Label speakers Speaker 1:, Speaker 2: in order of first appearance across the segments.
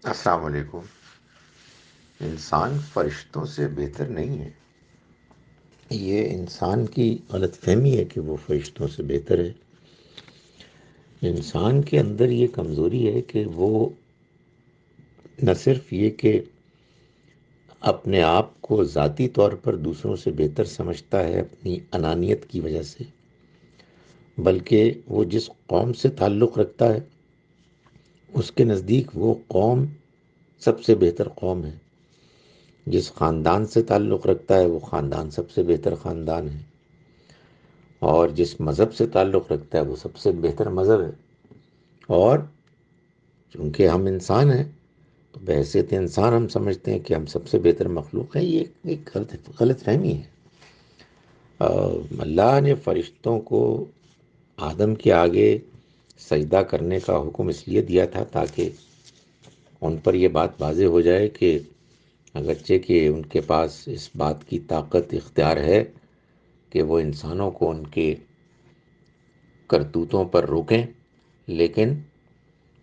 Speaker 1: السلام علیکم۔ انسان فرشتوں سے بہتر نہیں ہے۔ یہ انسان کی غلط فہمی ہے کہ وہ فرشتوں سے بہتر ہے۔ انسان کے اندر یہ کمزوری ہے کہ وہ نہ صرف یہ کہ اپنے آپ کو ذاتی طور پر دوسروں سے بہتر سمجھتا ہے اپنی انانیت کی وجہ سے، بلکہ وہ جس قوم سے تعلق رکھتا ہے اس کے نزدیک وہ قوم سب سے بہتر قوم ہے، جس خاندان سے تعلق رکھتا ہے وہ خاندان سب سے بہتر خاندان ہے، اور جس مذہب سے تعلق رکھتا ہے وہ سب سے بہتر مذہب ہے۔ اور چونکہ ہم انسان ہیں تو بحیثیت انسان ہم سمجھتے ہیں کہ ہم سب سے بہتر مخلوق ہے۔ یہ ایک غلط فہمی ہے۔ اللہ نے فرشتوں کو آدم کے آگے سجدہ کرنے کا حکم اس لیے دیا تھا تاکہ ان پر یہ بات واضح ہو جائے کہ اگرچہ کہ ان کے پاس اس بات کی طاقت اختیار ہے کہ وہ انسانوں کو ان کے کرتوتوں پر روکیں، لیکن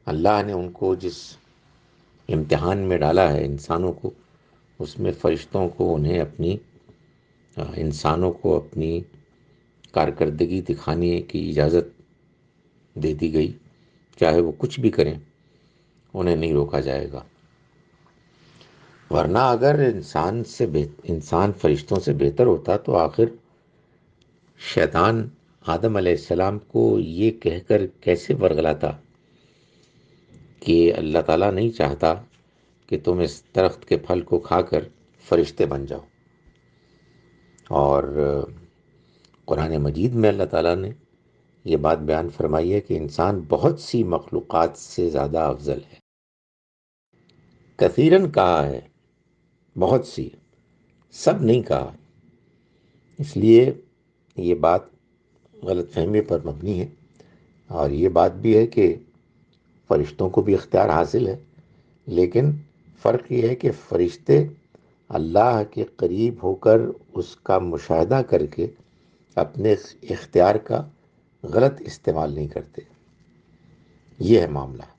Speaker 1: اللہ نے ان کو جس امتحان میں ڈالا ہے انسانوں کو، اس میں فرشتوں کو انسانوں کو اپنی کارکردگی دکھانے کی اجازت دے دی گئی۔ چاہے وہ کچھ بھی کریں انہیں نہیں روکا جائے گا، ورنہ اگر انسان فرشتوں سے بہتر ہوتا تو آخر شیطان آدم علیہ السلام کو یہ کہہ کر کیسے ورگلاتا کہ اللہ تعالیٰ نہیں چاہتا کہ تم اس درخت کے پھل کو کھا کر فرشتے بن جاؤ۔ اور قرآن مجید میں اللہ تعالیٰ نے یہ بات بیان فرمائی ہے کہ انسان بہت سی مخلوقات سے زیادہ افضل ہے۔ کثیرن کہا ہے، بہت سی، سب نہیں کہا۔ اس لیے یہ بات غلط فہمی پر مبنی ہے، اور یہ بات بھی ہے کہ فرشتوں کو بھی اختیار حاصل ہے، لیکن فرق یہ ہے کہ فرشتے اللہ کے قریب ہو کر اس کا مشاہدہ کر کے اپنے اختیار کا غلط استعمال نہیں کرتے۔ یہ ہے معاملہ۔